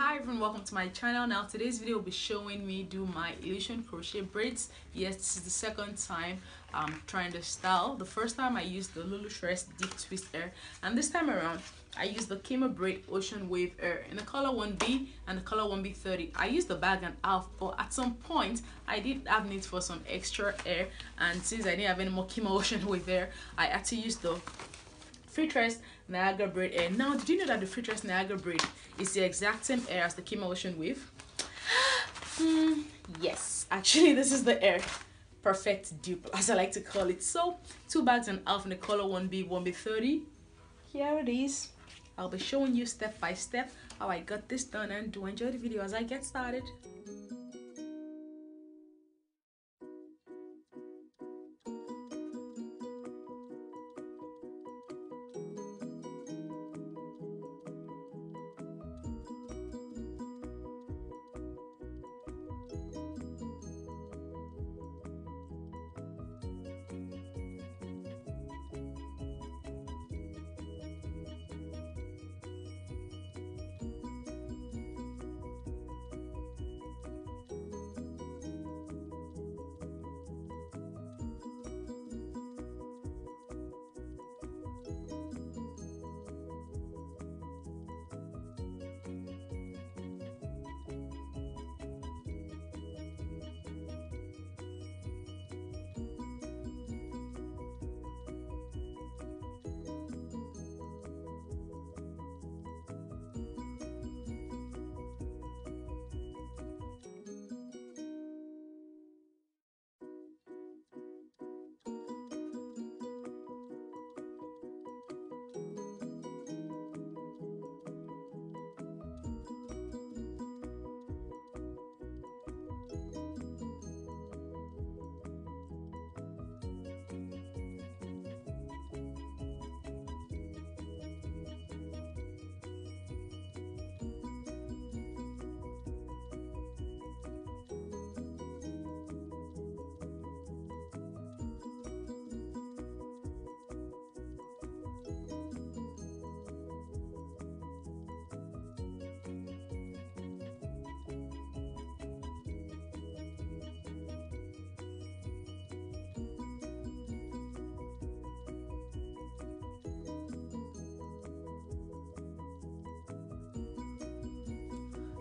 Hi everyone, welcome to my channel. Now today's video will be showing me do my illusion crochet braids. Yes, this is the second time I'm trying this style. The first time I used the Lulu Shreds Deep Twist Air, and this time around I used the Kima Braid Ocean Wave Air in the color 1B and the color 1B30. I used the bag and half, but at some point I did have need for some extra air, and since I didn't have any more Kima Ocean Wave Air, I had to use the Free Tress Niagara Braid Air. Now, did you know that the Free Tress Niagara Braid is the exact same air as the Kima Ocean Wave? Yes, actually this is the air. Perfect dupe, as I like to call it. So, 2 bags and half in the color 1B, 1B30. Here it is. I'll be showing you step by step how I got this done, and do enjoy the video as I get started.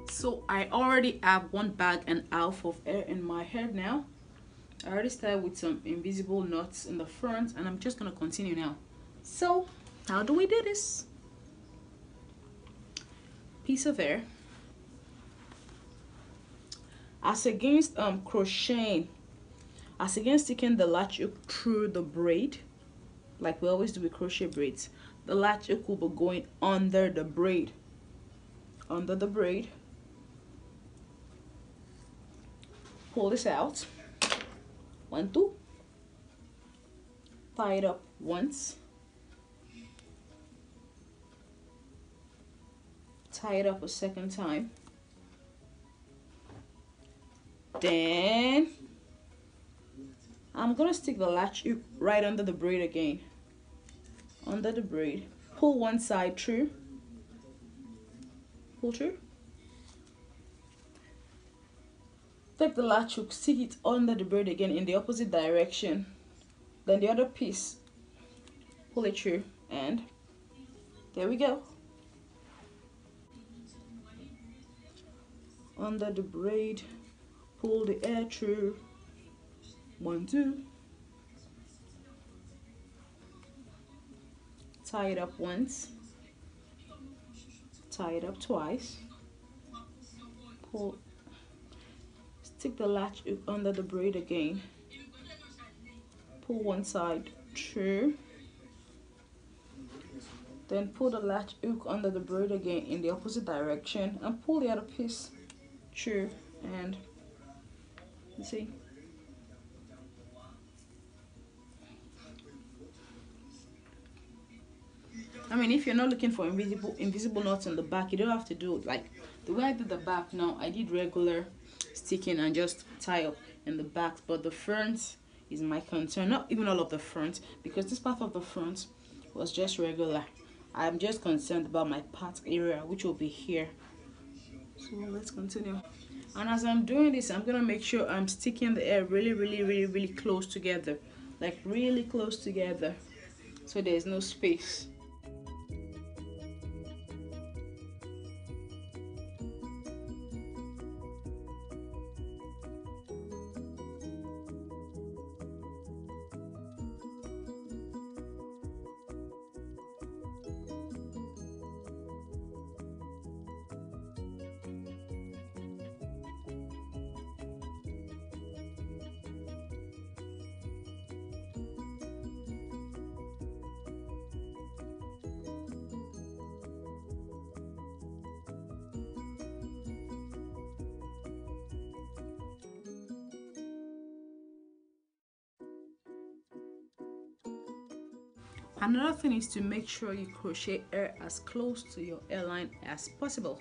So I already have 1 bag and half of air in my hair now. I already started with some invisible knots in the front, and I'm just gonna continue now. So how do we do this? Piece of air. As against crocheting, as against sticking the latch hook through the braid, like we always do with crochet braids, the latch hook will be going under the braid. Under the braid. Pull this out. 1, 2. Tie it up once. Tie it up a second time. Then I'm gonna stick the latch hook right under the braid again. Under the braid. Pull one side through. Pull through. Take the latch hook, stick it under the braid again in the opposite direction. Then the other piece, pull it through, and there we go. Under the braid, pull the air through. 1, 2. Tie it up once. Tie it up twice. Pull. Stick the latch hook under the braid again. Pull one side through. Then pull the latch hook under the braid again in the opposite direction, and pull the other piece through, and you see. I mean, if you're not looking for invisible knots in the back, you don't have to do it like the way I did the back. Now I did regular sticking and just tie up in the back, but the front is my concern. Not even all of the front, because this part of the front was just regular. I'm just concerned about my part area, which will be here. So let's continue. And as I'm doing this, I'm gonna make sure I'm sticking the hair really close together, like really close together, so there's no space. Another thing is to make sure you crochet hair as close to your hairline as possible.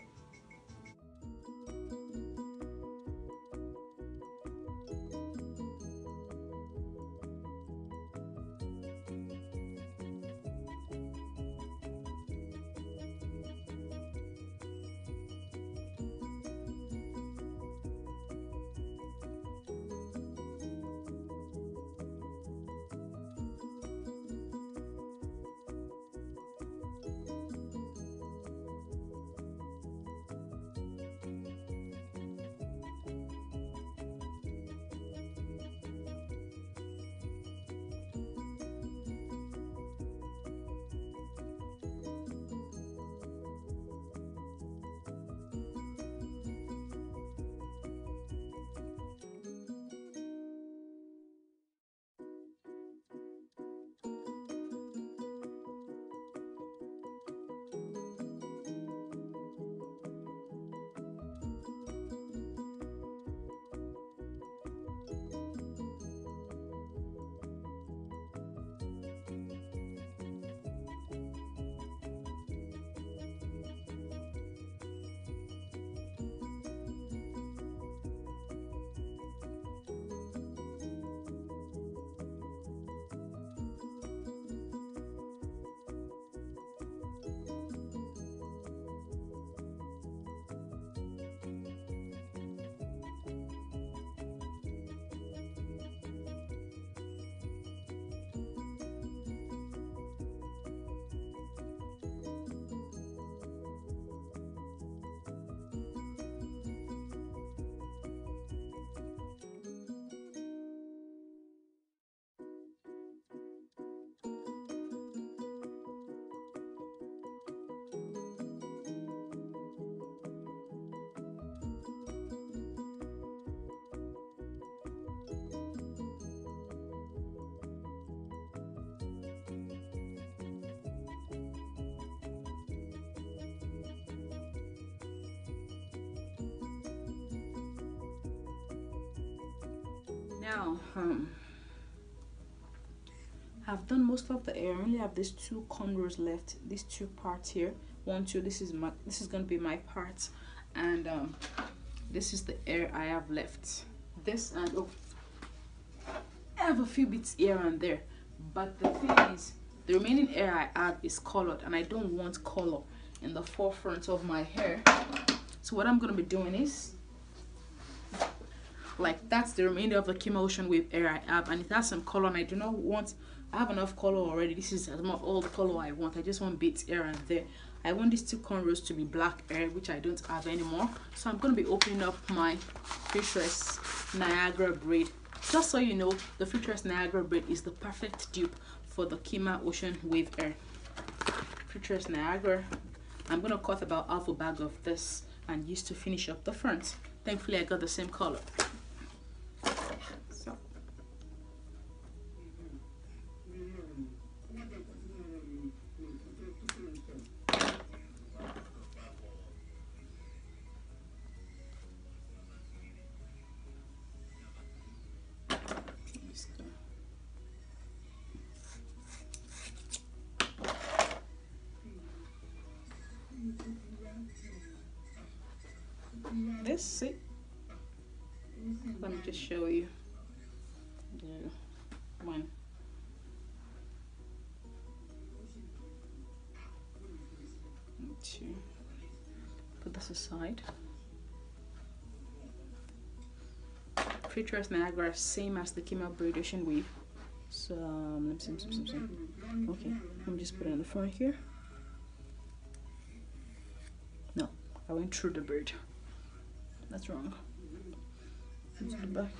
Now, I've done most of the hair. I only have these two cornrows left. These two parts here, 1, 2. This is gonna be my part, and this is the hair I have left. This and oh, I have a few bits here and there, but the thing is, the remaining hair I have is colored, and I don't want color in the forefront of my hair. So what I'm gonna be doing is, like, that's the remainder of the Kima Ocean Wave hair I have, and it has some color, and I do not want, I have enough color already. This is not all the color I want. I just want bits here and there. I want these two cornrows to be black hair, which I don't have anymore. So I'm going to be opening up my Freetress Niagara braid. Just so you know, the Freetress Niagara braid is the perfect dupe for the Kima Ocean Wave hair. Freetress Niagara. I'm going to cut about half a bag of this and use to finish up the front. Thankfully, I got the same color. So. Let's see. Let me just show you. 1, 2. Put this aside. Treacherous Niagara, same as the Kima Braid Ocean Wave. So let me see. Okay, let me just put it in the front here. No, I went through the braid. That's wrong. Into the back.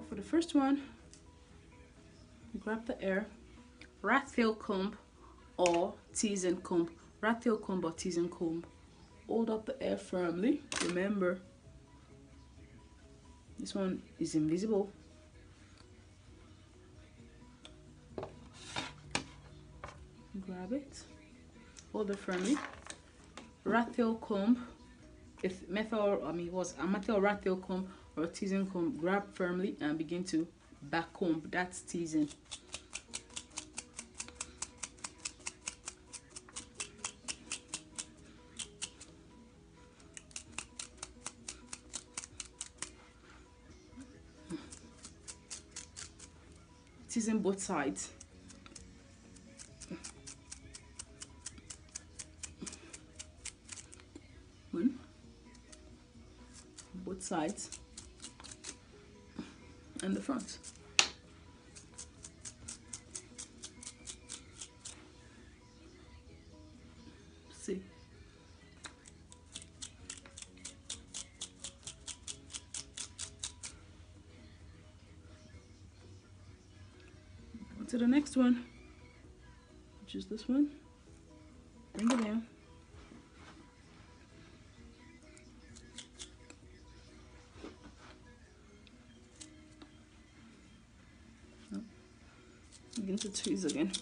For the first one, grab the air, rat tail comb or tease and comb. Rat tail comb or tease and comb. Hold up the air firmly. Remember, this one is invisible. Grab it, hold it firmly. Rat tail comb. If metal, was a metal rat tail comb or teasing comb, grab firmly and begin to back comb. That's teasing. Teasing both sides. Both sides and the front. See. On to the next one, which is this one. Bring it down. Begin to tweeze again.